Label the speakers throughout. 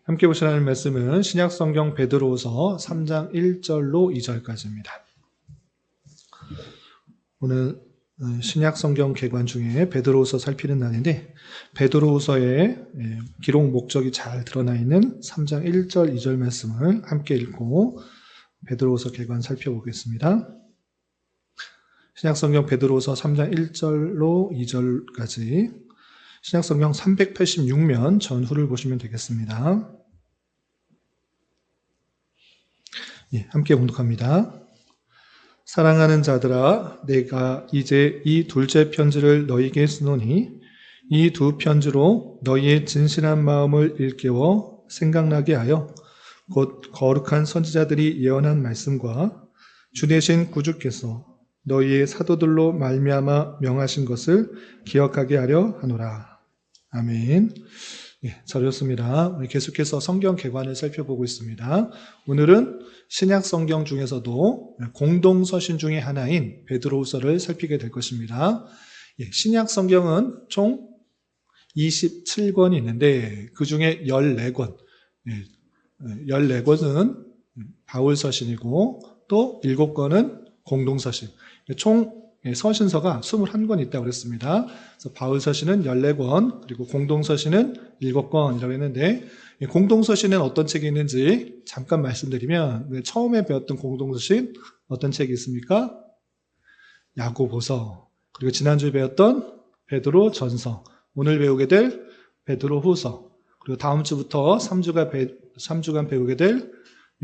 Speaker 1: 함께 보실 하나님 말씀은 신약성경 베드로후서 3장 1절로 2절까지입니다. 오늘 신약성경 개관 중에 베드로후서 살피는 날인데 베드로후서의 기록 목적이 잘 드러나 있는 3장 1절 2절 말씀을 함께 읽고 베드로후서 개관 살펴보겠습니다. 신약성경 베드로후서 3장 1절로 2절까지 신약성경 386면 전후를 보시면 되겠습니다. 함께 봉독합니다. 사랑하는 자들아, 내가 이제 이 둘째 편지를 너희에게 쓰노니 이 두 편지로 너희의 진실한 마음을 일깨워 생각나게 하여 곧 거룩한 선지자들이 예언한 말씀과 주 되신 구주께서 너희의 사도들로 말미암아 명하신 것을 기억하게 하려 하노라. 아멘. 잘 읽었습니다. 우리 계속해서 성경 개관을 살펴보고 있습니다. 오늘은 신약 성경 중에서도 공동서신 중에 하나인 베드로후서를 살피게 될 것입니다. 신약 성경은 총 27권이 있는데 그 중에 14권, 14권은 바울서신이고 또 7권은 공동서신, 총 서신서가 21권 있다고 그랬습니다. 그래서 바울서신은 14권, 그리고 공동서신은 7권이라고 했는데, 공동서신은 어떤 책이 있는지 잠깐 말씀드리면, 처음에 배웠던 공동서신 어떤 책이 있습니까? 야고보서, 그리고 지난주에 배웠던 베드로 전서, 오늘 배우게 될 베드로 후서, 그리고 다음 주부터 3주간 배우게 될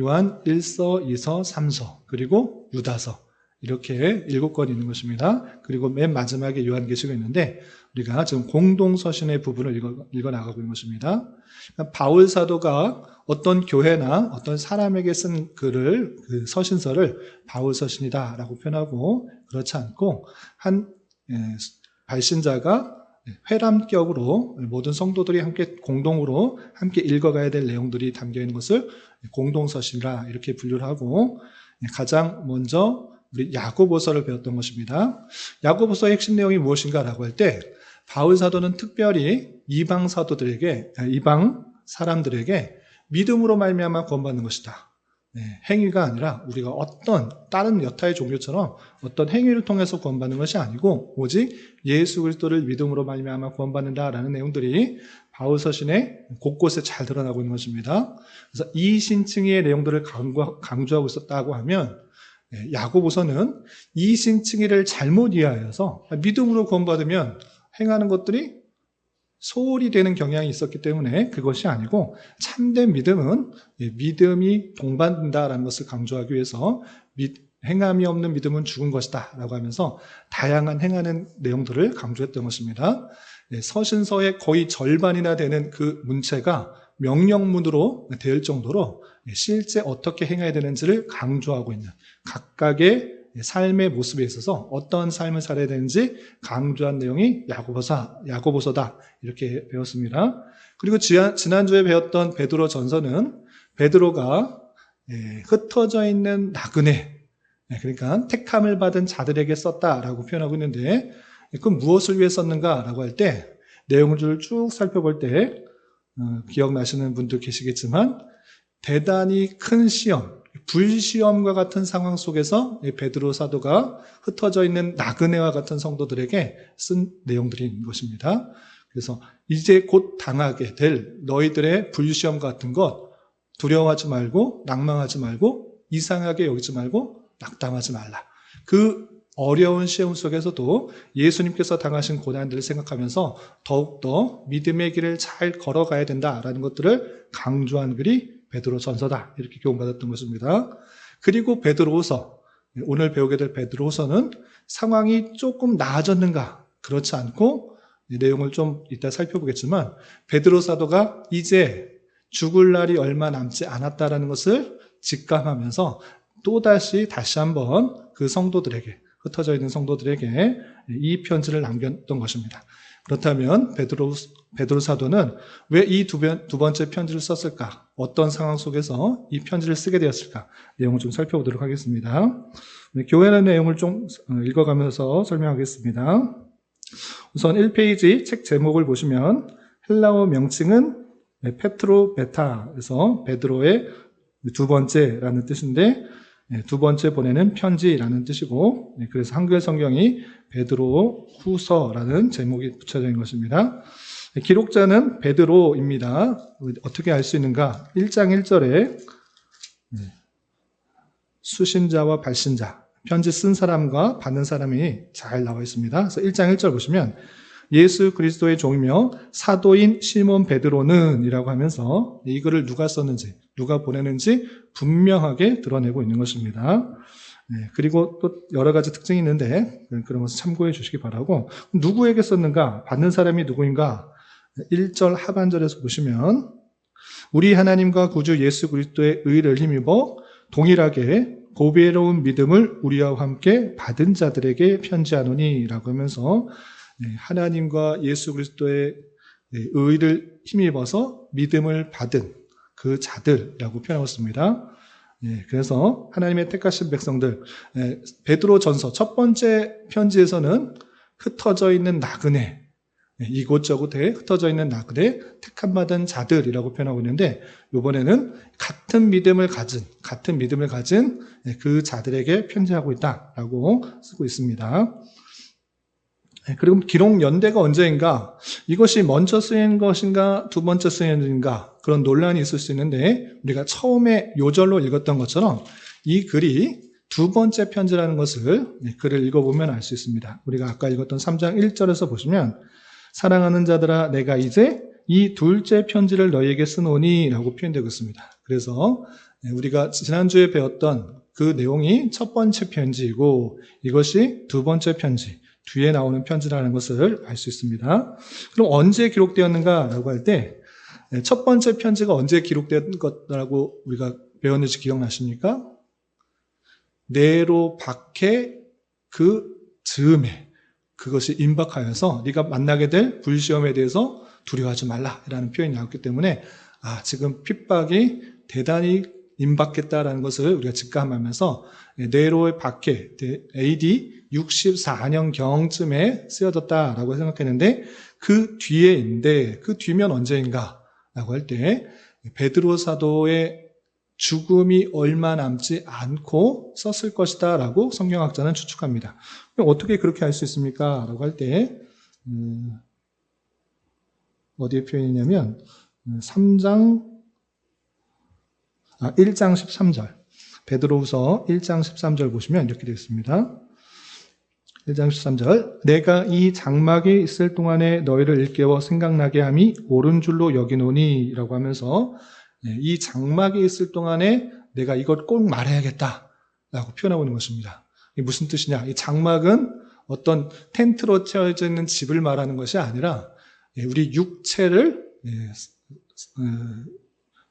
Speaker 1: 요한 1서, 2서, 3서, 그리고 유다서, 이렇게 7권이 있는 것입니다. 그리고 맨 마지막에 요한계시가 있는데 우리가 지금 공동서신의 부분을 읽어나가고 있는 것입니다. 그러니까 바울 사도가 어떤 교회나 어떤 사람에게 쓴 글을, 그 서신서를 바울 서신이다라고 표현하고, 그렇지 않고 한 발신자가 회람격으로 모든 성도들이 함께 공동으로 함께 읽어가야 될 내용들이 담겨 있는 것을 공동서신이라 이렇게 분류를 하고, 가장 먼저 우리 야고보서를 배웠던 것입니다. 야고보서의 핵심 내용이 무엇인가라고 할 때 바울 사도는 특별히 이방 사람들에게 믿음으로 말미암아 구원받는 것이다. 행위가 아니라 우리가 어떤 다른 여타의 종교처럼 어떤 행위를 통해서 구원받는 것이 아니고 오직 예수 그리스도를 믿음으로 말미암아 구원받는다라는 내용들이 바울 서신에 곳곳에 잘 드러나고 있는 것입니다. 그래서 이 신칭의의 내용들을 강조하고 있었다고 하면 야고보서는 이신칭의를 잘못 이해하여서 믿음으로 구원받으면 행하는 것들이 소홀히 되는 경향이 있었기 때문에 그것이 아니고 참된 믿음은 믿음이 동반된다라는 것을 강조하기 위해서 행함이 없는 믿음은 죽은 것이다 라고 하면서 다양한 행하는 내용들을 강조했던 것입니다. 서신서의 거의 절반이나 되는 그 문체가 명령문으로 될 정도로 실제 어떻게 행해야 되는지를 강조하고 있는, 각각의 삶의 모습에 있어서 어떤 삶을 살아야 되는지 강조한 내용이 야고보서다 이렇게 배웠습니다. 그리고 지난주에 배웠던 베드로 전서는 베드로가 흩어져 있는 나그네, 그러니까 택함을 받은 자들에게 썼다라고 표현하고 있는데, 그럼 무엇을 위해 썼는가라고 할 때 내용을 쭉 살펴볼 때 기억나시는 분도 계시겠지만 대단히 큰 시험, 불시험과 같은 상황 속에서 베드로 사도가 흩어져 있는 나그네와 같은 성도들에게 쓴 내용들인 것입니다. 그래서 이제 곧 당하게 될 너희들의 불시험 같은 것 두려워하지 말고 낭망하지 말고 이상하게 여기지 말고 낙담하지 말라. 그 어려운 시험 속에서도 예수님께서 당하신 고난들을 생각하면서 더욱더 믿음의 길을 잘 걸어가야 된다라는 것들을 강조한 글이 베드로 전서다 이렇게 교훈받았던 것입니다. 그리고 베드로후서, 오늘 배우게 될 베드로후서는 상황이 조금 나아졌는가? 그렇지 않고 내용을 좀 이따 살펴보겠지만 베드로 사도가 이제 죽을 날이 얼마 남지 않았다라는 것을 직감하면서 다시 한번 그 성도들에게, 흩어져 있는 성도들에게 이 편지를 남겼던 것입니다. 그렇다면 베드로 사도는 왜 이 두 번째 편지를 썼을까? 어떤 상황 속에서 이 편지를 쓰게 되었을까? 내용을 좀 살펴보도록 하겠습니다. 교회의 내용을 좀 읽어가면서 설명하겠습니다. 우선 1페이지 책 제목을 보시면 헬라어 명칭은 페트로 베타에서 베드로의 두 번째라는 뜻인데 두 번째 보내는 편지라는 뜻이고 그래서 한글 성경이 베드로 후서라는 제목이 붙여져 있는 것입니다. 기록자는 베드로입니다. 어떻게 알 수 있는가? 1장 1절에 수신자와 발신자, 편지 쓴 사람과 받는 사람이 잘 나와 있습니다. 그래서 1장 1절 보시면 예수 그리스도의 종이며 사도인 시몬 베드로는 이라고 하면서 이거를 누가 썼는지 누가 보내는지 분명하게 드러내고 있는 것입니다. 그리고 또 여러 가지 특징이 있는데 그런 것을 참고해 주시기 바라고 누구에게 썼는가? 받는 사람이 누구인가? 1절 하반절에서 보시면 우리 하나님과 구주 예수 그리스도의 의를 힘입어 동일하게 고배로운 믿음을 우리와 함께 받은 자들에게 편지하노니 라고 하면서 하나님과 예수 그리스도의 의를 힘입어서 믿음을 받은 그 자들이라고 표현하고 있습니다. 그래서 하나님의 택하신 백성들, 베드로전서 첫 번째 편지에서는 흩어져 있는 나그네, 이곳저곳에 흩어져 있는 나그네, 택함받은 자들이라고 표현하고 있는데 이번에는 같은 믿음을 가진 그 자들에게 편지하고 있다라고 쓰고 있습니다. 그리고 기록 연대가 언제인가? 이것이 먼저 쓰인 것인가? 두 번째 쓰인인가? 그런 논란이 있을 수 있는데 우리가 처음에 요절로 읽었던 것처럼 이 글이 두 번째 편지라는 것을 글을 읽어보면 알 수 있습니다. 우리가 아까 읽었던 3장 1절에서 보시면 사랑하는 자들아 내가 이제 이 둘째 편지를 너희에게 쓰노니 라고 표현되고 있습니다. 그래서 우리가 지난주에 배웠던 그 내용이 첫 번째 편지이고 이것이 두 번째 편지, 뒤에 나오는 편지라는 것을 알 수 있습니다. 그럼 언제 기록되었는가 라고 할 때 첫 번째 편지가 언제 기록된 것이라고 우리가 배웠는지 기억나십니까? 네로 박해 그 즈음에 그것이 임박하여서 네가 만나게 될 불시험에 대해서 두려워하지 말라라는 표현이 나왔기 때문에 지금 핍박이 대단히 임박했다라는 것을 우리가 직감하면서 네로의 박해 AD 64년경쯤에 쓰여졌다라고 생각했는데 그 뒤에인데 그 뒤면 언제인가 라고 할 때 베드로 사도의 죽음이 얼마 남지 않고 썼을 것이다 라고 성경학자는 추측합니다. 어떻게 그렇게 알 수 있습니까? 라고 할 때 어디에 표현이냐면 1장 13절 베드로후서 1장 13절 보시면 이렇게 되어 있습니다. 1장 13절 내가 이 장막에 있을 동안에 너희를 일깨워 생각나게 함이 옳은 줄로 여기노니 라고 하면서 이 장막에 있을 동안에 내가 이걸 꼭 말해야겠다 라고 표현하고 있는 것입니다. 이게 무슨 뜻이냐? 이 장막은 어떤 텐트로 채워져 있는 집을 말하는 것이 아니라 우리 육체를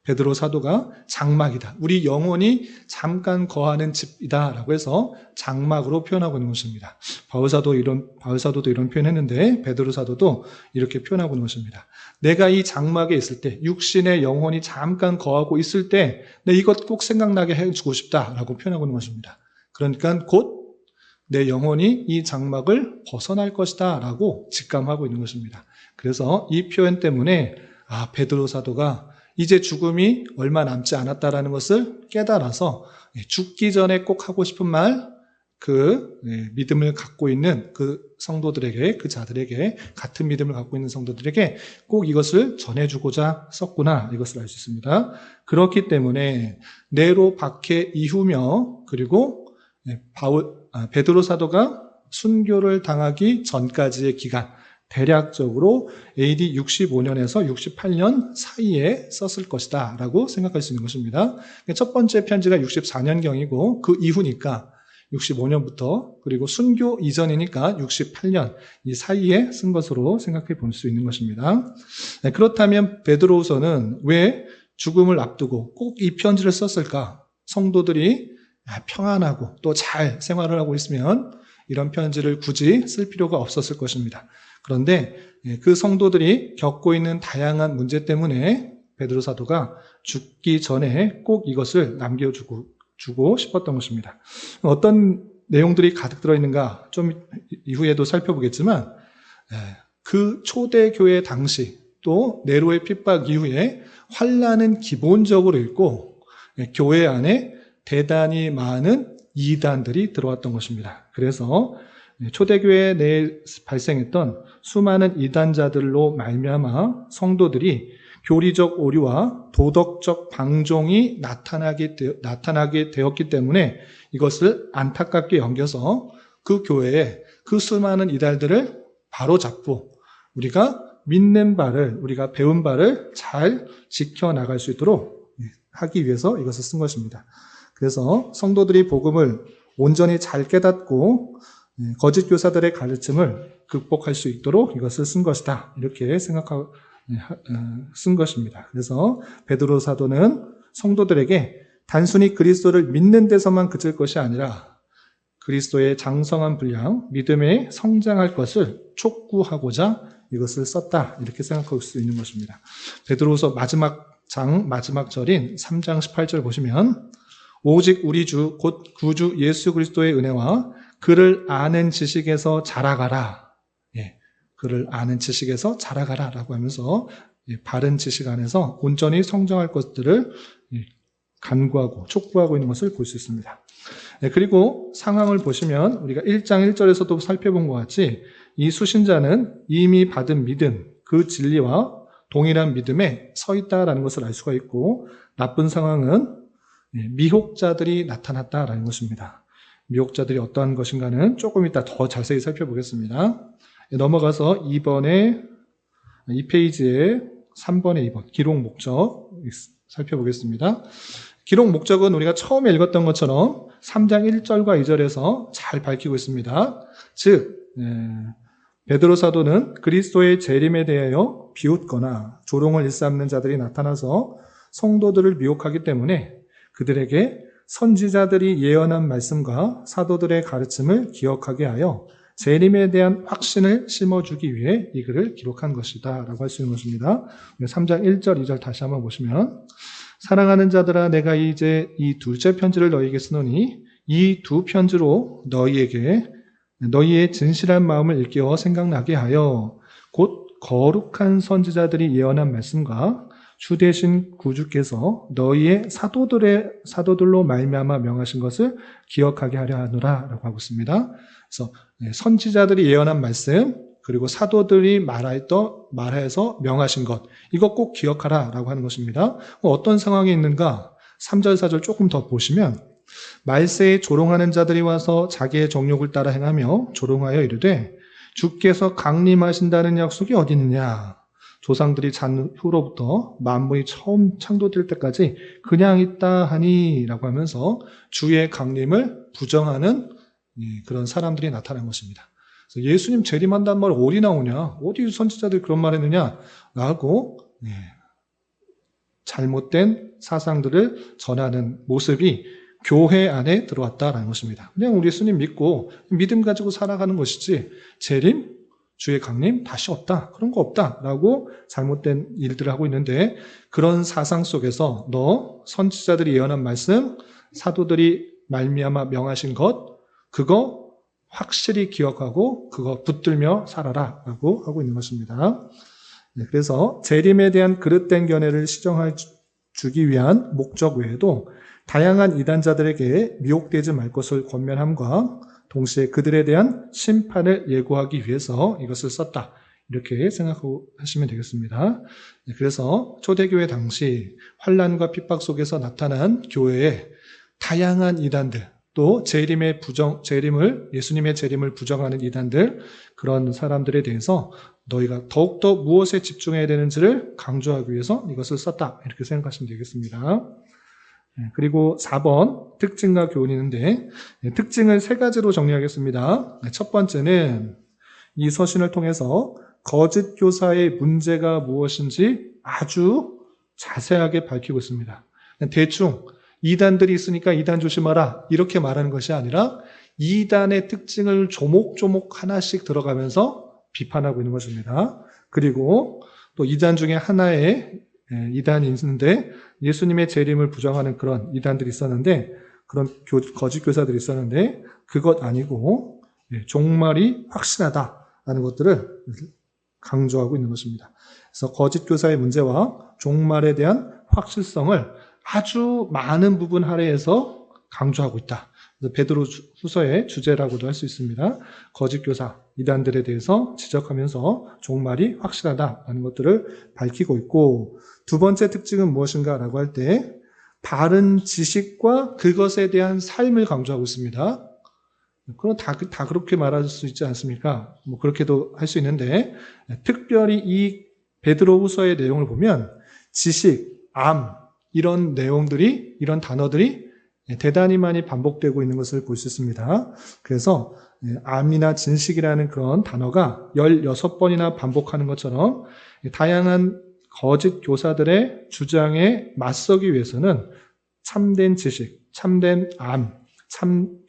Speaker 1: 베드로 사도가 장막이다. 우리 영혼이 잠깐 거하는 집이다. 라고 해서 장막으로 표현하고 있는 것입니다. 바울 사도도 이런 표현했는데 베드로 사도도 이렇게 표현하고 있는 것입니다. 내가 이 장막에 있을 때, 육신의 영혼이 잠깐 거하고 있을 때, 내 이것 꼭 생각나게 해주고 싶다. 라고 표현하고 있는 것입니다. 그러니까 곧 내 영혼이 이 장막을 벗어날 것이다. 라고 직감하고 있는 것입니다. 그래서 이 표현 때문에 베드로 사도가 이제 죽음이 얼마 남지 않았다라는 것을 깨달아서 죽기 전에 꼭 하고 싶은 말, 믿음을 갖고 있는 그 성도들에게, 그 자들에게, 같은 믿음을 갖고 있는 성도들에게 꼭 이것을 전해주고자 썼구나, 이것을 알 수 있습니다. 그렇기 때문에 네로 박해 이후며 그리고 베드로 사도가 순교를 당하기 전까지의 기간, 대략적으로 AD 65년에서 68년 사이에 썼을 것이다 라고 생각할 수 있는 것입니다. 첫 번째 편지가 64년경이고 그 이후니까 65년부터 그리고 순교 이전이니까 68년 이 사이에 쓴 것으로 생각해 볼 수 있는 것입니다. 그렇다면 베드로후서는 왜 죽음을 앞두고 꼭 이 편지를 썼을까? 성도들이 평안하고 또 잘 생활을 하고 있으면 이런 편지를 굳이 쓸 필요가 없었을 것입니다. 그런데 그 성도들이 겪고 있는 다양한 문제 때문에 베드로 사도가 죽기 전에 꼭 이것을 남겨주고 싶었던 것입니다. 어떤 내용들이 가득 들어있는가 좀 이후에도 살펴보겠지만 그 초대교회 당시 또 네로의 핍박 이후에 환란은 기본적으로 있고 교회 안에 대단히 많은 이단들이 들어왔던 것입니다. 그래서 초대교회 내에 발생했던 수많은 이단자들로 말미암아 성도들이 교리적 오류와 도덕적 방종이 나타나게 되었기 때문에 이것을 안타깝게 여겨서 그 교회에 그 수많은 이단들을 바로잡고 우리가 믿는 바를, 우리가 배운 바를 잘 지켜나갈 수 있도록 하기 위해서 이것을 쓴 것입니다. 그래서 성도들이 복음을 온전히 잘 깨닫고 거짓 교사들의 가르침을 극복할 수 있도록 이것을 쓴 것이다. 이렇게 생각하고 쓴 것입니다. 그래서 베드로 사도는 성도들에게 단순히 그리스도를 믿는 데서만 그칠 것이 아니라 그리스도의 장성한 분량, 믿음에 성장할 것을 촉구하고자 이것을 썼다. 이렇게 생각할 수 있는 것입니다. 베드로서 마지막 절인 3장 18절 보시면 오직 우리 주 곧 구주 예수 그리스도의 은혜와 그를 아는 지식에서 자라가라. 그를 아는 지식에서 자라가라 라고 하면서 바른 지식 안에서 온전히 성장할 것들을 간구하고 촉구하고 있는 것을 볼 수 있습니다. 그리고 상황을 보시면 우리가 1장 1절에서도 살펴본 것 같이 이 수신자는 이미 받은 믿음, 그 진리와 동일한 믿음에 서 있다라는 것을 알 수가 있고 나쁜 상황은 미혹자들이 나타났다라는 것입니다. 미혹자들이 어떠한 것인가는 조금 이따 더 자세히 살펴보겠습니다. 넘어가서 2페이지에 3번에 2번 기록 목적 살펴보겠습니다. 기록 목적은 우리가 처음에 읽었던 것처럼 3장 1절과 2절에서 잘 밝히고 있습니다. 즉 베드로 사도는 그리스도의 재림에 대하여 비웃거나 조롱을 일삼는 자들이 나타나서 성도들을 미혹하기 때문에 그들에게 선지자들이 예언한 말씀과 사도들의 가르침을 기억하게 하여 재림에 대한 확신을 심어주기 위해 이 글을 기록한 것이다 라고 할 수 있는 것입니다. 3장 1절 2절 다시 한번 보시면 사랑하는 자들아 내가 이제 이 둘째 편지를 너희에게 쓰노니 이 두 편지로 너희에게 너희의 진실한 마음을 일깨워 생각나게 하여 곧 거룩한 선지자들이 예언한 말씀과 주 되신 구주께서 너희의 사도들로 말미암아 명하신 것을 기억하게 하려 하노라 라고 하고 있습니다. 그래서 선지자들이 예언한 말씀 그리고 사도들이 말해서 명하신 것 이것 꼭 기억하라 라고 하는 것입니다. 어떤 상황이 있는가 3절 4절 조금 더 보시면 말세에 조롱하는 자들이 와서 자기의 정욕을 따라 행하며 조롱하여 이르되 주께서 강림하신다는 약속이 어디 있느냐 조상들이 잔 후로부터 만물이 처음 창조될 때까지 그냥 있다 하니 라고 하면서 주의 강림을 부정하는 그런 사람들이 나타난 것입니다. 그래서 예수님 재림한다는 말 어디 나오냐 어디 선지자들이 그런 말 했느냐 라고 잘못된 사상들을 전하는 모습이 교회 안에 들어왔다라는 것입니다. 그냥 우리 예수님 믿고 믿음 가지고 살아가는 것이지 재림, 주의 강림 다시 없다. 그런 거 없다라고 잘못된 일들을 하고 있는데 그런 사상 속에서 너 선지자들이 예언한 말씀, 사도들이 말미암아 명하신 것 그거 확실히 기억하고 그거 붙들며 살아라 라고 하고 있는 것입니다. 그래서 재림에 대한 그릇된 견해를 시정해 주기 위한 목적 외에도 다양한 이단자들에게 미혹되지 말 것을 권면함과 동시에 그들에 대한 심판을 예고하기 위해서 이것을 썼다. 이렇게 생각하시면 되겠습니다. 그래서 초대교회 당시 환란과 핍박 속에서 나타난 교회에 다양한 이단들, 또 예수님의 재림을 부정하는 이단들, 그런 사람들에 대해서 너희가 더욱더 무엇에 집중해야 되는지를 강조하기 위해서 이것을 썼다. 이렇게 생각하시면 되겠습니다. 그리고 4번 특징과 교훈이 있는데 특징을 3가지로 정리하겠습니다. 첫 번째는 이 서신을 통해서 거짓 교사의 문제가 무엇인지 아주 자세하게 밝히고 있습니다. 대충 이단들이 있으니까 이단 조심하라 이렇게 말하는 것이 아니라 이단의 특징을 조목조목 하나씩 들어가면서 비판하고 있는 것입니다. 그리고 또 이단 중에 하나의 이단이 있는데 예수님의 재림을 부정하는 그런 이단들이 있었는데 그런 거짓 교사들이 있었는데 그것 아니고 종말이 확실하다라는 것들을 강조하고 있는 것입니다. 그래서 거짓 교사의 문제와 종말에 대한 확실성을 아주 많은 부분 하에서 강조하고 있다. 베드로 후서의 주제라고도 할 수 있습니다. 거짓 교사, 이단들에 대해서 지적하면서 종말이 확실하다라는 것들을 밝히고 있고, 두 번째 특징은 무엇인가라고 할 때 바른 지식과 그것에 대한 삶을 강조하고 있습니다. 그럼 다 그렇게 말할 수 있지 않습니까? 뭐 그렇게도 할 수 있는데, 특별히 이 베드로 후서의 내용을 보면 지식, 암 이런 내용들이, 이런 단어들이 대단히 많이 반복되고 있는 것을 볼 수 있습니다. 그래서 암이나 진식이라는 그런 단어가 16번이나 반복하는 것처럼 다양한 거짓 교사들의 주장에 맞서기 위해서는 참된 지식, 참된 암, 참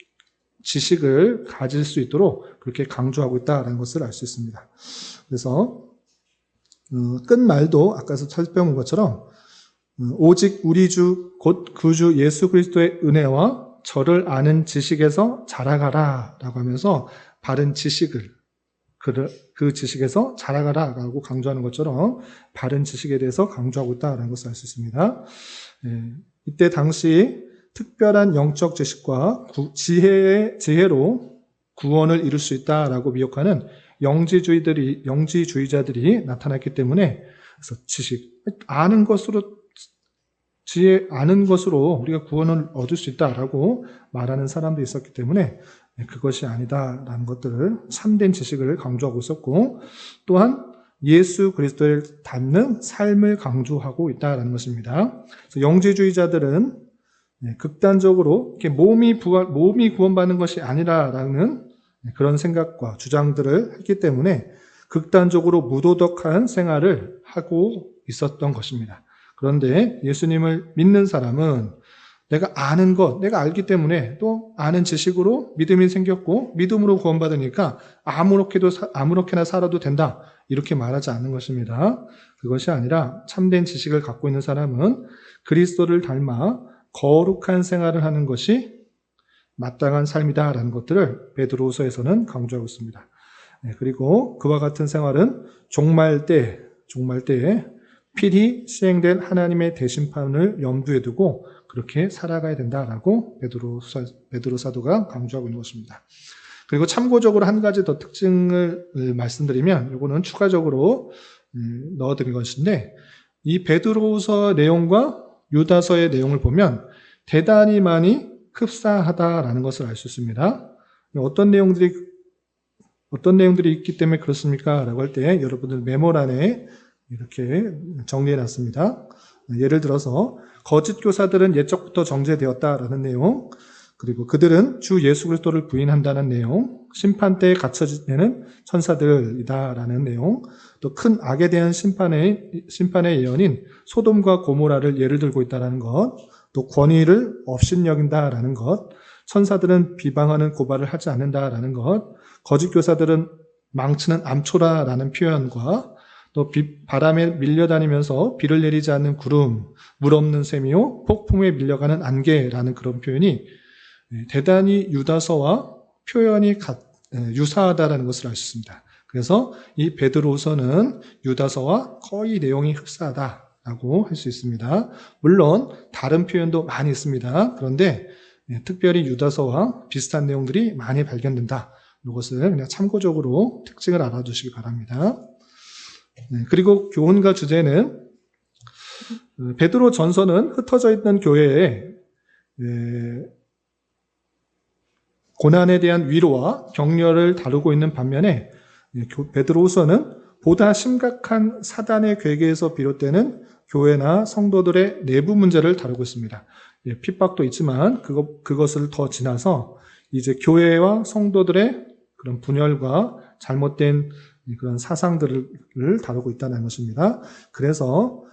Speaker 1: 지식을 가질 수 있도록 그렇게 강조하고 있다는 것을 알 수 있습니다. 그래서 끝말도 아까 살펴본 것처럼 오직 우리 주 곧 구주 예수 그리스도의 은혜와 저를 아는 지식에서 자라가라 라고 하면서 바른 지식을 그 지식에서 자라가라 라고 강조하는 것처럼 바른 지식에 대해서 강조하고 있다는 것을 알 수 있습니다. 이때 당시 특별한 영적 지식과 지혜로 구원을 이룰 수 있다라고 미혹하는 영지주의자들이 나타났기 때문에, 그래서 지식, 아는 것으로 우리가 구원을 얻을 수 있다라고 말하는 사람도 있었기 때문에 그것이 아니다라는 것들을, 참된 지식을 강조하고 있었고, 또한 예수 그리스도를 닮는 삶을 강조하고 있다라는 것입니다. 그래서 영지주의자들은 극단적으로 이렇게 몸이 구원받는 것이 아니라라는 그런 생각과 주장들을 했기 때문에 극단적으로 무도덕한 생활을 하고 있었던 것입니다. 그런데 예수님을 믿는 사람은 내가 아는 것, 내가 알기 때문에 또 아는 지식으로 믿음이 생겼고 믿음으로 구원받으니까 아무렇게나 살아도 된다, 이렇게 말하지 않는 것입니다. 그것이 아니라 참된 지식을 갖고 있는 사람은 그리스도를 닮아 거룩한 생활을 하는 것이 마땅한 삶이다라는 것들을 베드로후서에서는 강조하고 있습니다. 그리고 그와 같은 생활은 종말 때에 필히 시행될 하나님의 대심판을 염두에 두고 그렇게 살아가야 된다라고 베드로 사도가 강조하고 있는 것입니다. 그리고 참고적으로 한 가지 더 특징을 말씀드리면, 이거는 추가적으로 넣어드린 것인데, 이 베드로서 내용과 유다서의 내용을 보면 대단히 많이 흡사하다라는 것을 알 수 있습니다. 어떤 내용들이 있기 때문에 그렇습니까? 라고 할 때 여러분들 메모란에 이렇게 정리해 놨습니다. 예를 들어서 거짓 교사들은 옛적부터 정죄되었다라는 내용, 그리고 그들은 주 예수 그리스도를 부인한다는 내용, 심판대에 갇혀 지내는 천사들이다라는 내용, 또 큰 악에 대한 심판의 예언인 소돔과 고모라를 예를 들고 있다는 것, 또 권위를 업신여긴다라는 것, 천사들은 비방하는 고발을 하지 않는다라는 것, 거짓 교사들은 망치는 암초라라는 표현과 또 바람에 밀려다니면서 비를 내리지 않는 구름, 물 없는 샘이요 폭풍에 밀려가는 안개라는 그런 표현이 대단히 유다서와 표현이 유사하다라는 것을 알 수 있습니다. 그래서 이 베드로서는 유다서와 거의 내용이 흡사하다라고 할 수 있습니다. 물론 다른 표현도 많이 있습니다. 그런데 특별히 유다서와 비슷한 내용들이 많이 발견된다. 이것을 그냥 참고적으로 특징을 알아두시기 바랍니다. 그리고 교훈과 주제는 베드로 전서는 흩어져 있는 교회에 고난에 대한 위로와 격려를 다루고 있는 반면에 베드로후서는 보다 심각한 사단의 괴계에서 비롯되는 교회나 성도들의 내부 문제를 다루고 있습니다. 핍박도 있지만 그것을 더 지나서 이제 교회와 성도들의 그런 분열과 잘못된 그런 사상들을 다루고 있다는 것입니다. 그래서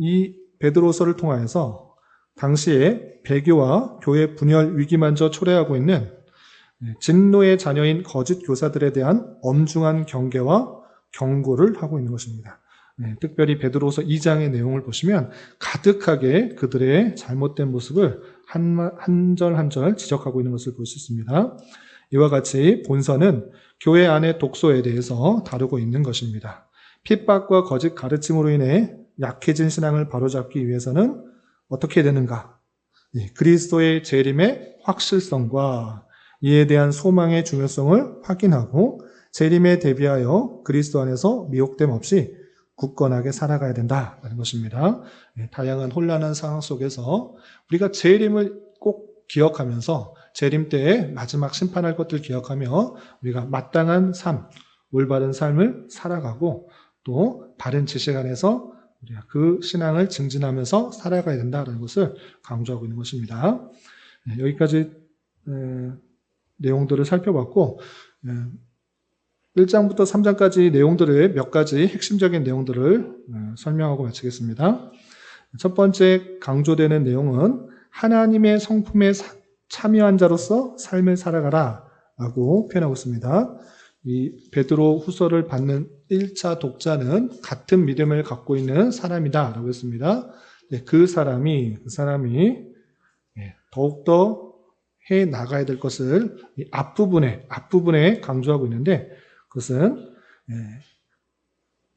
Speaker 1: 이 베드로서를 통하여서 당시에 배교와 교회 분열 위기만저 초래하고 있는 진노의 자녀인 거짓 교사들에 대한 엄중한 경계와 경고를 하고 있는 것입니다. 특별히 베드로서 2장의 내용을 보시면 가득하게 그들의 잘못된 모습을 한 절 한 절 지적하고 있는 것을 볼 수 있습니다. 이와 같이 본서는 교회 안의 독소에 대해서 다루고 있는 것입니다. 핍박과 거짓 가르침으로 인해 약해진 신앙을 바로잡기 위해서는 어떻게 되는가? 그리스도의 재림의 확실성과 이에 대한 소망의 중요성을 확인하고 재림에 대비하여 그리스도 안에서 미혹됨 없이 굳건하게 살아가야 된다는 것입니다. 다양한 혼란한 상황 속에서 우리가 재림을 꼭 기억하면서 재림 때에 마지막 심판할 것들 기억하며 우리가 마땅한 삶, 올바른 삶을 살아가고 또 바른 지식 안에서 우리가 그 신앙을 증진하면서 살아가야 된다는 것을 강조하고 있는 것입니다. 여기까지 내용들을 살펴봤고 1장부터 3장까지 내용들을 몇 가지 핵심적인 내용들을 설명하고 마치겠습니다. 첫 번째 강조되는 내용은 하나님의 성품에 참여한 자로서 삶을 살아가라 라고 표현하고 있습니다. 이 베드로 후서를 받는 1차 독자는 같은 믿음을 갖고 있는 사람이다 라고 했습니다. 그 사람이 더욱더 해 나가야 될 것을 이 앞부분에 강조하고 있는데 그것은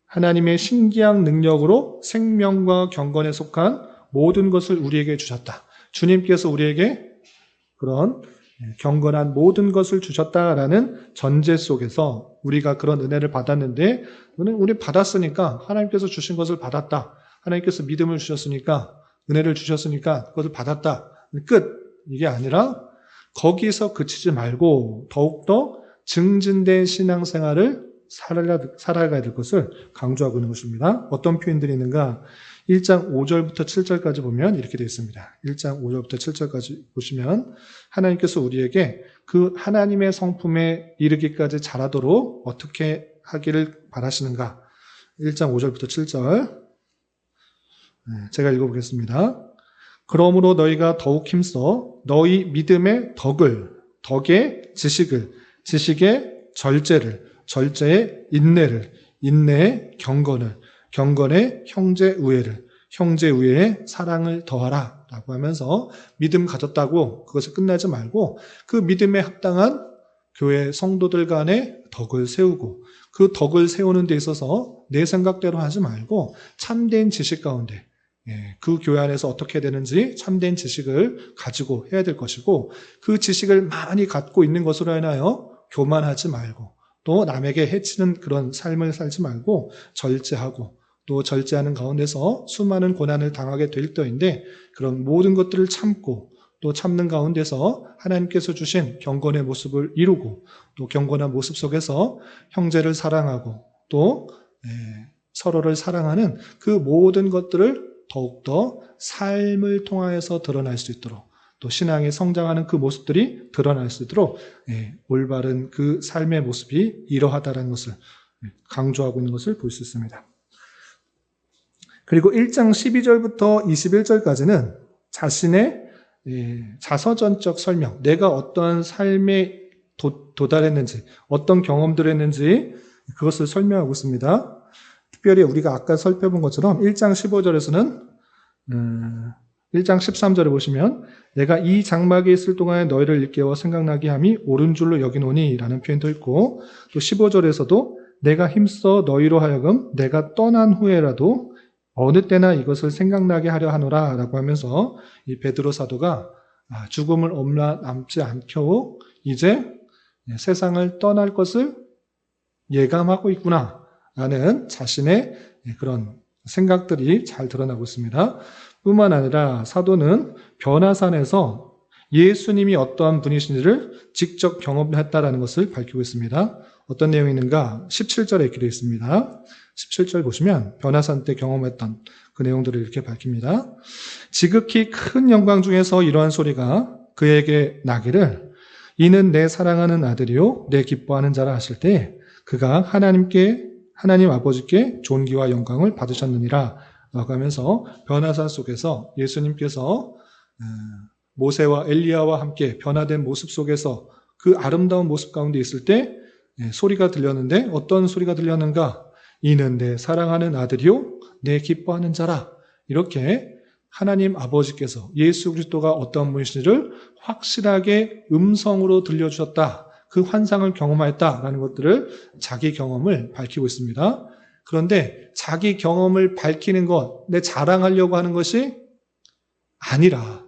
Speaker 1: 하나님의 신기한 능력으로 생명과 경건에 속한 모든 것을 우리에게 주셨다. 주님께서 우리에게 그런 경건한 모든 것을 주셨다라는 전제 속에서 우리가 그런 은혜를 받았는데 우리 받았으니까 하나님께서 주신 것을 받았다. 하나님께서 믿음을 주셨으니까 은혜를 주셨으니까 그것을 받았다. 끝. 이게 아니라 거기서 그치지 말고 더욱더 증진된 신앙생활을 살아가야 될 것을 강조하고 있는 것입니다. 어떤 표현들이 있는가? 1장 5절부터 7절까지 보면 이렇게 되어 있습니다. 1장 5절부터 7절까지 보시면 하나님께서 우리에게 그 하나님의 성품에 이르기까지 자라도록 어떻게 하기를 바라시는가? 1장 5절부터 7절 제가 읽어보겠습니다. 그러므로 너희가 더욱 힘써 너희 믿음의 덕의 지식을, 지식의 절제를, 절제의 인내를, 인내의 경건의 형제우애를, 형제우애의 사랑을 더하라 라고 하면서 믿음 가졌다고 그것을 끝나지 말고 그 믿음에 합당한 교회 성도들 간의 덕을 세우고 그 덕을 세우는 데 있어서 내 생각대로 하지 말고 참된 지식 가운데 그 교회 안에서 어떻게 되는지 참된 지식을 가지고 해야 될 것이고 그 지식을 많이 갖고 있는 것으로 인하여 교만하지 말고 또 남에게 해치는 그런 삶을 살지 말고 절제하고 또 절제하는 가운데서 수많은 고난을 당하게 될 터인데 그런 모든 것들을 참고 또 참는 가운데서 하나님께서 주신 경건의 모습을 이루고 또 경건한 모습 속에서 형제를 사랑하고 또 서로를 사랑하는 그 모든 것들을 더욱더 삶을 통하여서 드러날 수 있도록 또 신앙이 성장하는 그 모습들이 드러날 수 있도록 올바른 그 삶의 모습이 이러하다는 것을 강조하고 있는 것을 볼 수 있습니다. 그리고 1장 12절부터 21절까지는 자신의 자서전적 설명, 내가 어떠한 삶에 도달했는지, 어떤 경험들을 했는지 그것을 설명하고 있습니다. 특별히 우리가 아까 살펴본 것처럼 1장 15절에서는 1장 13절에 보시면 내가 이 장막에 있을 동안에 너희를 일깨워 생각나게 함이 옳은 줄로 여기노니 라는 표현도 있고 또 15절에서도 내가 힘써 너희로 하여금 내가 떠난 후에라도 어느 때나 이것을 생각나게 하려 하노라 라고 하면서 이 베드로 사도가 죽음을 남지 않고 이제 세상을 떠날 것을 예감하고 있구나 라는 자신의 그런 생각들이 잘 드러나고 있습니다. 뿐만 아니라 사도는 변화산에서 예수님이 어떠한 분이신지를 직접 경험했다라는 것을 밝히고 있습니다. 어떤 내용이 있는가? 17절에 이렇게 되어 있습니다. 17절 보시면 변화산 때 경험했던 그 내용들을 이렇게 밝힙니다. 지극히 큰 영광 중에서 이러한 소리가 그에게 나기를 이는 내 사랑하는 아들이요 내 기뻐하는 자라 하실 때 그가 하나님 아버지께 존귀와 영광을 받으셨느니라 라고 하면서 변화산 속에서 예수님께서 모세와 엘리야와 함께 변화된 모습 속에서 그 아름다운 모습 가운데 있을 때 소리가 들렸는데 어떤 소리가 들렸는가? 이는 내 사랑하는 아들이요 내 기뻐하는 자라. 이렇게 하나님 아버지께서 예수 그리스도가 어떤 분이신지를 확실하게 음성으로 들려주셨다. 그 환상을 경험하였다라는 것들을 자기 경험을 밝히고 있습니다. 그런데 자기 경험을 밝히는 것, 내 자랑하려고 하는 것이 아니라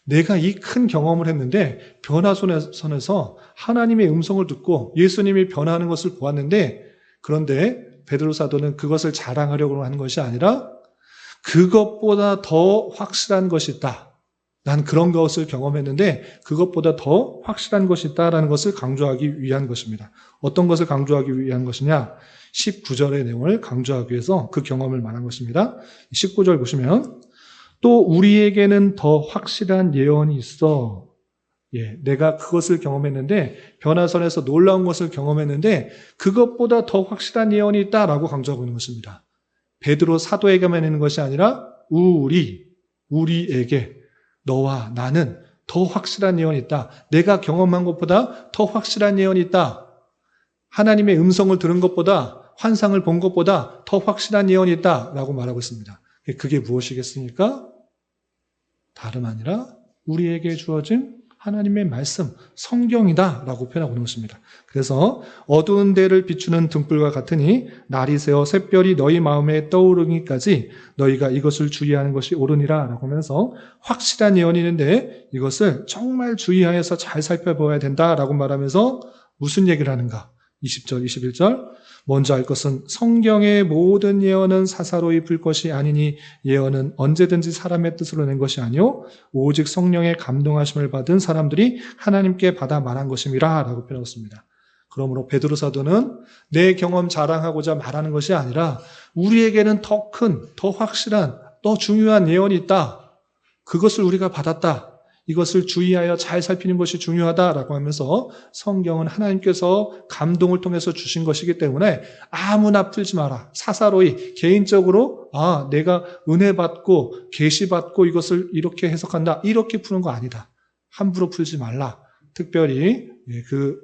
Speaker 1: 내가 이 큰 경험을 했는데 변화선에서 하나님의 음성을 듣고 예수님이 변화하는 것을 보았는데, 그런데 베드로 사도는 그것을 자랑하려고 하는 것이 아니라 그것보다 더 확실한 것이 있다. 난 그런 것을 경험했는데 그것보다 더 확실한 것이 있다라는 것을 강조하기 위한 것입니다. 어떤 것을 강조하기 위한 것이냐? 19절의 내용을 강조하기 위해서 그 경험을 말한 것입니다. 19절 보시면 또 우리에게는 더 확실한 예언이 있어. 내가 그것을 경험했는데, 변화선에서 놀라운 것을 경험했는데 그것보다 더 확실한 예언이 있다라고 강조하고 있는 것입니다. 베드로 사도에게만 있는 것이 아니라 우리에게, 너와 나는 더 확실한 예언이 있다. 내가 경험한 것보다 더 확실한 예언이 있다. 하나님의 음성을 들은 것보다, 환상을 본 것보다 더 확실한 예언이 있다라고 말하고 있습니다. 그게 무엇이겠습니까? 다름 아니라 우리에게 주어진 하나님의 말씀, 성경이다라고 표현하고 있는 것입니다. 그래서 어두운 데를 비추는 등불과 같으니 날이 새어 샛별이 너희 마음에 떠오르기까지 너희가 이것을 주의하는 것이 옳으니라 라고 하면서 확실한 예언이 있는데 이것을 정말 주의하여서 잘 살펴봐야 된다라고 말하면서 무슨 얘기를 하는가? 20절, 21절 먼저 알 것은 성경의 모든 예언은 사사로이 풀 것이 아니니 예언은 언제든지 사람의 뜻으로 낸 것이 아니요 오직 성령의 감동하심을 받은 사람들이 하나님께 받아 말한 것임이라 라고 표현했습니다. 그러므로 베드로 사도는 내 경험 자랑하고자 말하는 것이 아니라 우리에게는 더 큰, 더 확실한, 더 중요한 예언이 있다. 그것을 우리가 받았다. 이것을 주의하여 잘 살피는 것이 중요하다라고 하면서 성경은 하나님께서 감동을 통해서 주신 것이기 때문에 아무나 풀지 마라. 사사로이 개인적으로 내가 은혜 받고 계시 받고 이것을 이렇게 해석한다. 이렇게 푸는 거 아니다. 함부로 풀지 말라. 특별히 그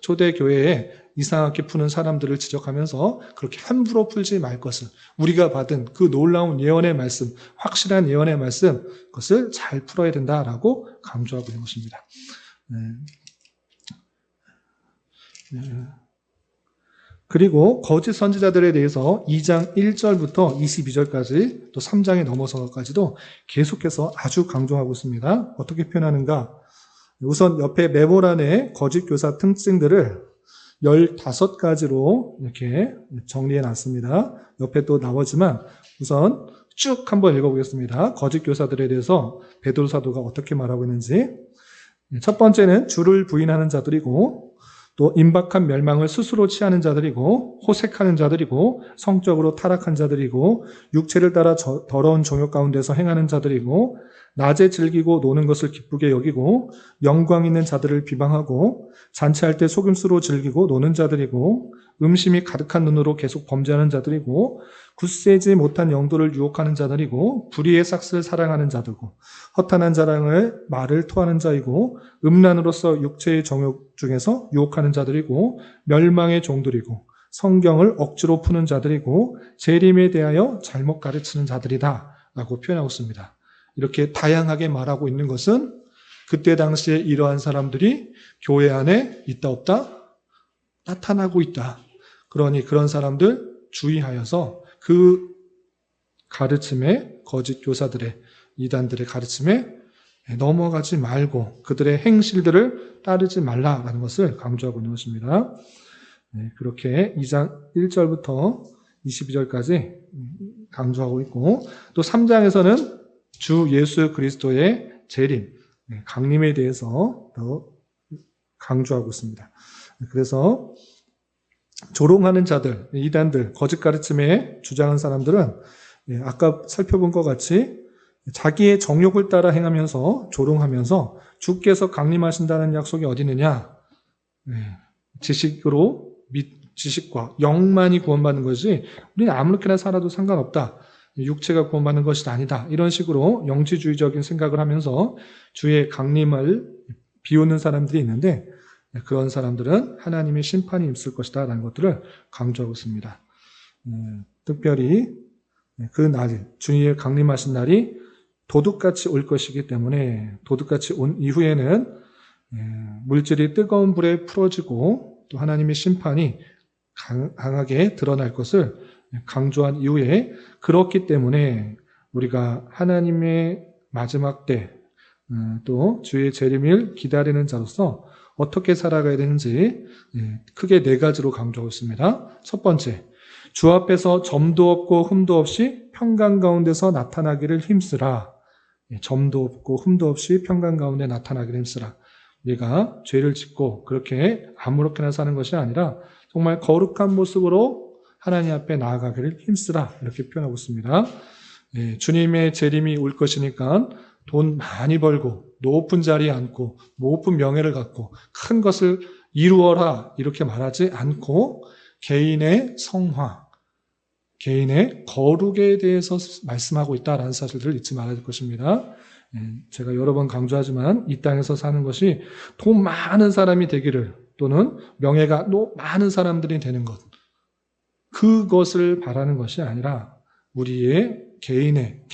Speaker 1: 초대교회에 이상하게 푸는 사람들을 지적하면서 그렇게 함부로 풀지 말 것을, 우리가 받은 그 놀라운 예언의 말씀, 확실한 예언의 말씀, 그것을 잘 풀어야 된다라고 강조하고 있는 것입니다. 그리고 거짓 선지자들에 대해서 2장 1절부터 22절까지 또 3장에 넘어서까지도 계속해서 아주 강조하고 있습니다. 어떻게 표현하는가? 우선 옆에 메모란의 거짓 교사 특징들을 15가지로 이렇게 정리해 놨습니다. 옆에 또 나오지만 우선 쭉 한번 읽어보겠습니다. 거짓 교사들에 대해서 베드로 사도가 어떻게 말하고 있는지. 첫 번째는 주를 부인하는 자들이고, 또 임박한 멸망을 스스로 취하는 자들이고, 호색하는 자들이고, 성적으로 타락한 자들이고, 육체를 따라 더러운 정욕 가운데서 행하는 자들이고, 낮에 즐기고 노는 것을 기쁘게 여기고 영광 있는 자들을 비방하고 잔치할 때 속임수로 즐기고 노는 자들이고 음심이 가득한 눈으로 계속 범죄하는 자들이고 굳세지 못한 영도를 유혹하는 자들이고 불의의 삭스를 사랑하는 자들고 허탄한 자랑을 말을 토하는 자이고 음란으로서 육체의 정욕 중에서 유혹하는 자들이고 멸망의 종들이고 성경을 억지로 푸는 자들이고 재림에 대하여 잘못 가르치는 자들이다 라고 표현하고 있습니다. 이렇게 다양하게 말하고 있는 것은 그때 당시에 이러한 사람들이 교회 안에 있다 없다? 나타나고 있다. 그러니 그런 사람들 주의하여서 그 가르침에, 거짓 교사들의, 이단들의 가르침에 넘어가지 말고 그들의 행실들을 따르지 말라라는 것을 강조하고 있는 것입니다. 그렇게 2장 1절부터 22절까지 강조하고 있고, 또 3장에서는 주 예수 그리스도의 재림, 강림에 대해서 더 강조하고 있습니다. 그래서 조롱하는 자들, 이단들, 거짓 가르침에 주장한 사람들은 아까 살펴본 것 같이 자기의 정욕을 따라 행하면서 조롱하면서 주께서 강림하신다는 약속이 어디 있느냐? 지식과 영만이 구원받는 것이 우리는 아무렇게나 살아도 상관없다. 육체가 구원받는 것이 아니다. 이런 식으로 영지주의적인 생각을 하면서 주의 강림을 비웃는 사람들이 있는데 그런 사람들은 하나님의 심판이 있을 것이다 라는 것들을 강조하고 있습니다. 특별히 그 날, 주의 강림하신 날이 도둑같이 올 것이기 때문에 도둑같이 온 이후에는 물질이 뜨거운 불에 풀어지고 또 하나님의 심판이 강하게 드러날 것을 강조한 이후에 그렇기 때문에 우리가 하나님의 마지막 때 또 주의 재림을 기다리는 자로서 어떻게 살아가야 되는지 크게 4가지로 강조하고 있습니다. 첫 번째, 주 앞에서 점도 없고 흠도 없이 평강 가운데서 나타나기를 힘쓰라. 점도 없고 흠도 없이 평강 가운데 나타나기를 힘쓰라. 우리가 죄를 짓고 그렇게 아무렇게나 사는 것이 아니라 정말 거룩한 모습으로 하나님 앞에 나아가기를 힘쓰라. 이렇게 표현하고 있습니다. 주님의 재림이 올 것이니까 돈 많이 벌고 높은 자리에 앉고 높은 명예를 갖고 큰 것을 이루어라 이렇게 말하지 않고 개인의 성화, 개인의 거룩에 대해서 말씀하고 있다라는 사실들을 잊지 말아야 될 것입니다. 제가 여러 번 강조하지만 이 땅에서 사는 것이 돈 많은 사람이 되기를 또는 명예가 많은 사람들이 되는 것, 그것을 바라는 것이 아니라 우리의 개인의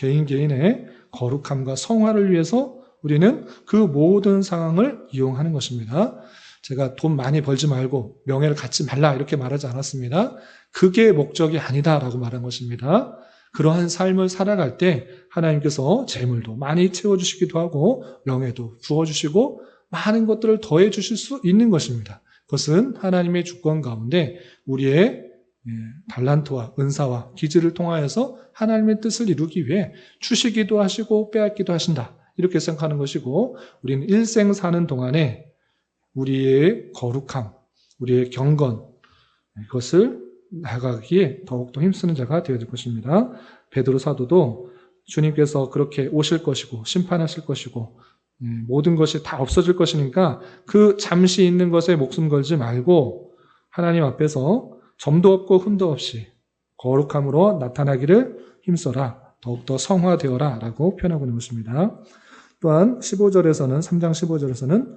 Speaker 1: 거룩함과 성화를 위해서 우리는 그 모든 상황을 이용하는 것입니다. 제가 돈 많이 벌지 말고 명예를 갖지 말라 이렇게 말하지 않았습니다. 그게 목적이 아니다라고 말한 것입니다. 그러한 삶을 살아갈 때 하나님께서 재물도 많이 채워주시기도 하고 명예도 부어주시고 많은 것들을 더해주실 수 있는 것입니다. 그것은 하나님의 주권 가운데 우리의 달란트와 은사와 기질을 통하여서 하나님의 뜻을 이루기 위해 주시기도 하시고 빼앗기도 하신다. 이렇게 생각하는 것이고 우리는 일생 사는 동안에 우리의 거룩함, 우리의 경건 이것을 나가기에 더욱더 힘쓰는 자가 되어야 될 것입니다. 베드로 사도도 주님께서 그렇게 오실 것이고 심판하실 것이고 모든 것이 다 없어질 것이니까 그 잠시 있는 것에 목숨 걸지 말고 하나님 앞에서 점도 없고 흠도 없이 거룩함으로 나타나기를 힘써라. 더욱더 성화되어라 라고 표현하고 있는 것입니다. 또한 3장 15절에서는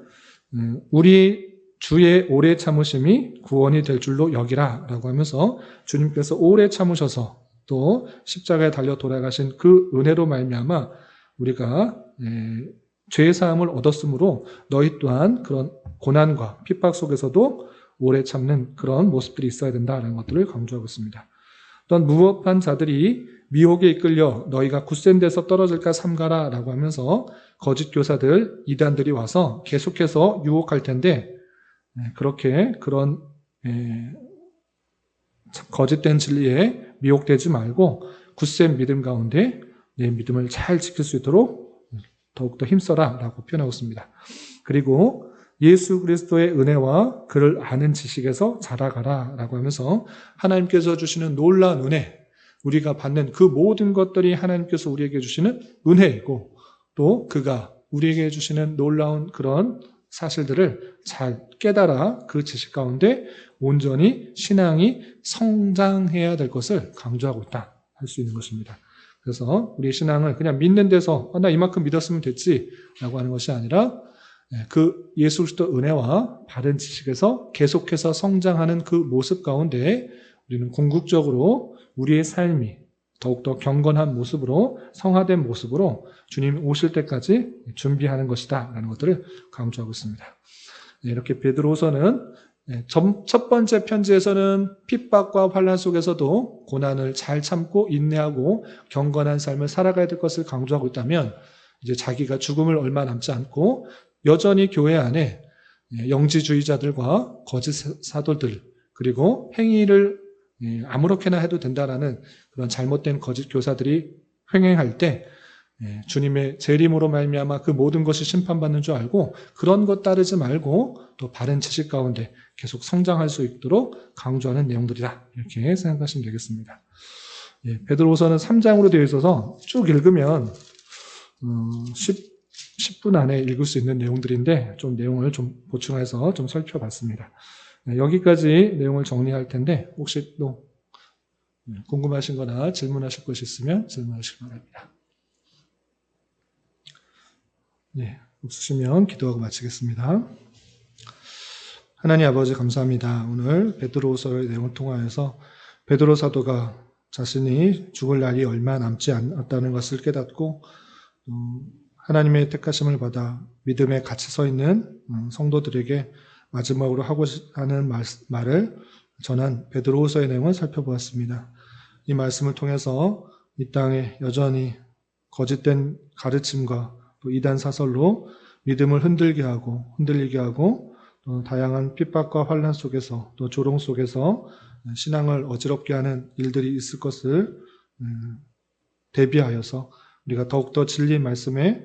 Speaker 1: 우리 주의 오래 참으심이 구원이 될 줄로 여기라 라고 하면서 주님께서 오래 참으셔서 또 십자가에 달려 돌아가신 그 은혜로 말미암아 우리가 죄사함을 얻었으므로 너희 또한 그런 고난과 핍박 속에서도 오래 참는 그런 모습들이 있어야 된다는 것들을 강조하고 있습니다. 또한 무법한 자들이 미혹에 이끌려 너희가 굳센 데서 떨어질까 삼가라 라고 하면서 거짓 교사들, 이단들이 와서 계속해서 유혹할 텐데 그렇게 그런 거짓된 진리에 미혹되지 말고 굳센 믿음 가운데 내 믿음을 잘 지킬 수 있도록 더욱더 힘써라 라고 표현하고 있습니다. 그리고 예수 그리스도의 은혜와 그를 아는 지식에서 자라가라 라고 하면서 하나님께서 주시는 놀라운 은혜, 우리가 받는 그 모든 것들이 하나님께서 우리에게 주시는 은혜이고 또 그가 우리에게 주시는 놀라운 그런 사실들을 잘 깨달아 그 지식 가운데 온전히 신앙이 성장해야 될 것을 강조하고 있다 할 수 있는 것입니다. 그래서 우리 신앙을 그냥 믿는 데서 나 이만큼 믿었으면 됐지 라고 하는 것이 아니라 그 예수 그리스도 은혜와 바른 지식에서 계속해서 성장하는 그 모습 가운데 우리는 궁극적으로 우리의 삶이 더욱더 경건한 모습으로 성화된 모습으로 주님 오실 때까지 준비하는 것이다 라는 것들을 강조하고 있습니다. 이렇게 베드로서는 첫 번째 편지에서는 핍박과 환난 속에서도 고난을 잘 참고 인내하고 경건한 삶을 살아가야 될 것을 강조하고 있다면 이제 자기가 죽음을 얼마 남지 않고 여전히 교회 안에 영지주의자들과 거짓 사도들 그리고 행위를 아무렇게나 해도 된다라는 그런 잘못된 거짓 교사들이 횡행할 때 주님의 재림으로 말미암아 그 모든 것이 심판받는 줄 알고 그런 것 따르지 말고 또 바른 지식 가운데 계속 성장할 수 있도록 강조하는 내용들이다 이렇게 생각하시면 되겠습니다. 베드로후서는 3장으로 되어 있어서 쭉 읽으면 10분 안에 읽을 수 있는 내용들인데 좀 내용을 좀 보충해서 좀 살펴봤습니다. 여기까지 내용을 정리할 텐데 혹시 또 궁금하신 거나 질문하실 것이 있으면 질문하시기 바랍니다. 없으시면 기도하고 마치겠습니다. 하나님 아버지 감사합니다. 오늘 베드로서의 내용을 통하여서 베드로 사도가 자신이 죽을 날이 얼마 남지 않았다는 것을 깨닫고 하나님의 택하심을 받아 믿음에 같이 서 있는 성도들에게 마지막으로 하고 하는 말을 전한 베드로후서의 내용을 살펴보았습니다. 이 말씀을 통해서 이 땅에 여전히 거짓된 가르침과 또 이단 사설로 믿음을 흔들리게 하고 또 다양한 핍박과 환난 속에서 또 조롱 속에서 신앙을 어지럽게 하는 일들이 있을 것을 대비하여서 우리가 더욱더 진리 말씀에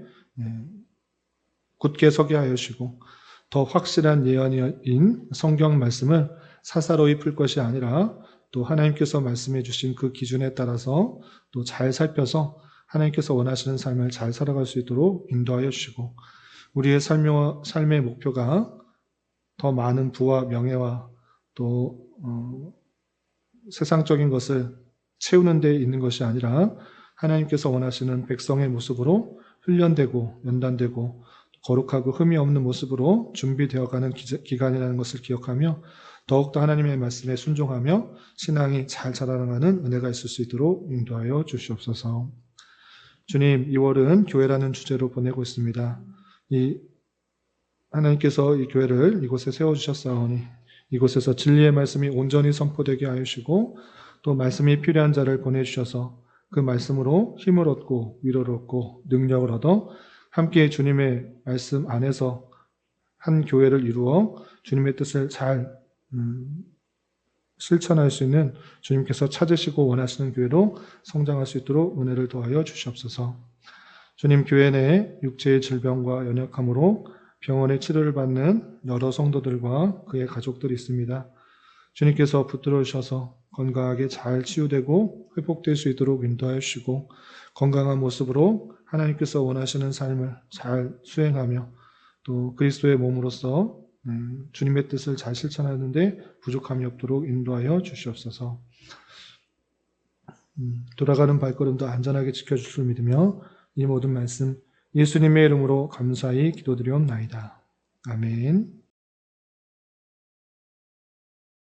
Speaker 1: 굳게 서게 하여 주시고 더 확실한 예언인 성경 말씀을 사사로이 풀 것이 아니라 또 하나님께서 말씀해 주신 그 기준에 따라서 또 잘 살펴서 하나님께서 원하시는 삶을 잘 살아갈 수 있도록 인도하여 주시고 우리의 삶의 목표가 더 많은 부와 명예와 또 세상적인 것을 채우는 데 있는 것이 아니라 하나님께서 원하시는 백성의 모습으로 훈련되고 연단되고 거룩하고 흠이 없는 모습으로 준비되어가는 기간이라는 것을 기억하며 더욱더 하나님의 말씀에 순종하며 신앙이 잘 자라나가는 은혜가 있을 수 있도록 인도하여 주시옵소서. 주님, 2월은 교회라는 주제로 보내고 있습니다. 하나님께서 이 교회를 이곳에 세워주셨사오니 이곳에서 진리의 말씀이 온전히 선포되게 하여 주시고 또 말씀이 필요한 자를 보내주셔서 그 말씀으로 힘을 얻고 위로를 얻고 능력을 얻어 함께 주님의 말씀 안에서 한 교회를 이루어 주님의 뜻을 잘 실천할 수 있는 주님께서 찾으시고 원하시는 교회로 성장할 수 있도록 은혜를 더하여 주시옵소서. 주님, 교회 내에 육체의 질병과 연약함으로 병원에 치료를 받는 여러 성도들과 그의 가족들이 있습니다. 주님께서 붙들어 주셔서 건강하게 잘 치유되고 회복될 수 있도록 인도하여 주시고 건강한 모습으로 하나님께서 원하시는 삶을 잘 수행하며 또 그리스도의 몸으로서 주님의 뜻을 잘 실천하는데 부족함이 없도록 인도하여 주시옵소서. 돌아가는 발걸음도 안전하게 지켜줄 줄 믿으며 이 모든 말씀 예수님의 이름으로 감사히 기도드리옵나이다. 아멘.